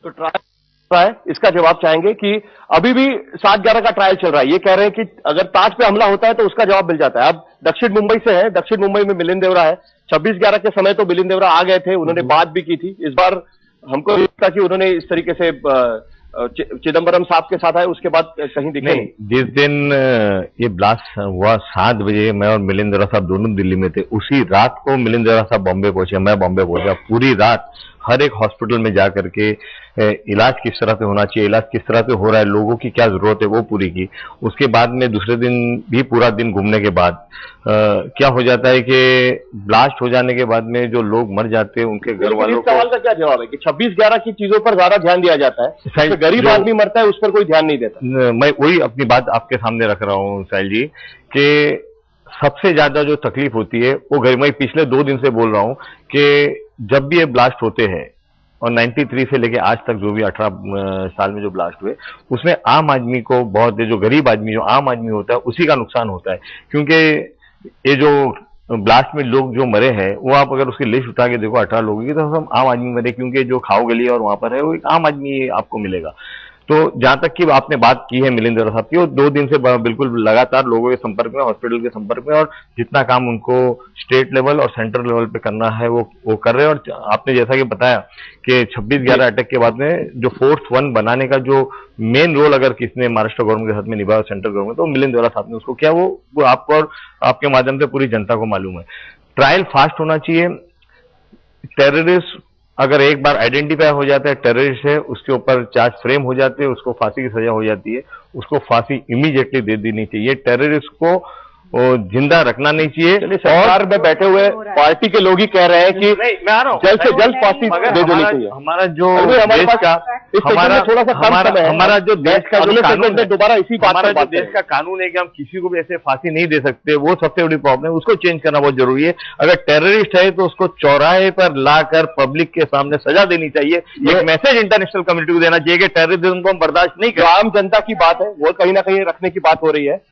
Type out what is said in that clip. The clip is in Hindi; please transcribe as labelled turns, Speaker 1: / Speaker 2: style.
Speaker 1: तो ट्रायल है, इसका जवाब चाहेंगे कि अभी भी 7/11 का ट्रायल चल रहा है। ये कह रहे हैं कि अगर ताज पे हमला होता है तो उसका जवाब मिल जाता है। अब दक्षिण मुंबई से है, दक्षिण मुंबई में मिलिंद देवरा है। 26/11 के समय तो मिलिंद देवरा आ गए थे, उन्होंने बात भी की थी। इस बार हमको लगता कि उन्होंने इस तरीके से चिदम्बरम साहब के साथ आए, उसके बाद कहीं दिखे नहीं।
Speaker 2: जिस दिन ये ब्लास्ट हुआ 7 बजे, मैं और मिलिंद देवरा साहब दोनों दिल्ली में थे। उसी रात को मिलिंद देवरा साहब बॉम्बे पहुंचे, मैं बॉम्बे पहुंचा। पूरी रात हर एक हॉस्पिटल में जाकर के इलाज किस तरह से होना चाहिए, इलाज किस तरह से हो रहा है, लोगों की क्या जरूरत है, वो पूरी की। उसके बाद में दूसरे दिन भी पूरा दिन घूमने के बाद क्या हो जाता है कि ब्लास्ट हो जाने के बाद में जो लोग मर जाते हैं उनके घर वालों को।
Speaker 1: सवाल का क्या जवाब है कि 26/11 की चीजों पर ज्यादा ध्यान दिया जाता है, तो गरीब आदमी मरता है उस पर कोई ध्यान नहीं देता।
Speaker 2: मैं वही अपनी बात आपके सामने रख रहा हूं साहिल जी, कि सबसे ज्यादा जो तकलीफ होती है वो मैं पिछले 2 दिन से बोल रहा हूं कि जब भी ये ब्लास्ट होते हैं, और 93 से लेके आज तक जो भी 18 साल में जो ब्लास्ट हुए, उसमें आम आदमी को बहुत, जो गरीब आदमी, जो आम आदमी होता है, उसी का नुकसान होता है। क्योंकि ये जो ब्लास्ट में लोग जो मरे हैं, वो आप अगर उसकी लिस्ट उठा के देखो 18 लोगों की, तो हम आम आदमी मरे। क्योंकि जो खाओ गली और वहां पर है वो एक आम आदमी आपको मिलेगा। तो जहां तक कि आपने बात की है मिलिंद देवरा साहब की, वो 2 दिन से बिल्कुल लगातार लोगों के संपर्क में, हॉस्पिटल के संपर्क में, और जितना काम उनको स्टेट लेवल और सेंट्रल लेवल पे करना है वो कर रहे हैं। और आपने जैसा कि बताया कि 26/11 अटैक के बाद में जो फोर्स 1 बनाने का जो मेन रोल अगर किसने महाराष्ट्र गवर्नमेंट के साथ में निभाया, सेंट्रल गवर्नमेंट, तो मिलिंद देवरा साहब ने उसको किया। वो आपको और आपके माध्यम से पूरी जनता को मालूम है। ट्रायल फास्ट होना चाहिए। टेररिस्ट अगर एक बार आइडेंटिफाई हो जाता है टेररिस्ट है, उसके ऊपर चार्ज फ्रेम हो जाते हैं, उसको फांसी की सजा हो जाती है, उसको फांसी इमीडिएटली दे देनी चाहिए। टेररिस्ट को जिंदा रखना नहीं चाहिए।
Speaker 1: सरकार में बैठे हुए पार्टी के लोग ही कह रहे हैं कि मैं आ रहा हूं, जल्द से जल्द फांसी दे देनी चाहिए।
Speaker 2: हमारा जो देश का
Speaker 1: थोड़ा सा
Speaker 2: हमारा जो देश का जो कानून है,
Speaker 1: दोबारा इसी
Speaker 2: हमारा जो देश का कानून है कि हम किसी को भी ऐसे फांसी नहीं दे सकते, वो सबसे बड़ी प्रॉब्लम है। उसको चेंज करना बहुत जरूरी है। अगर टेररिस्ट है तो उसको चौराहे पर लाकर पब्लिक के सामने सजा देनी चाहिए। एक मैसेज इंटरनेशनल कम्युनिटी को देना चाहिए कि टेररिज्म को हम बर्दाश्त नहीं करें।
Speaker 1: आम जनता की बात है, वो कहीं ना कहीं रखने की बात हो रही है।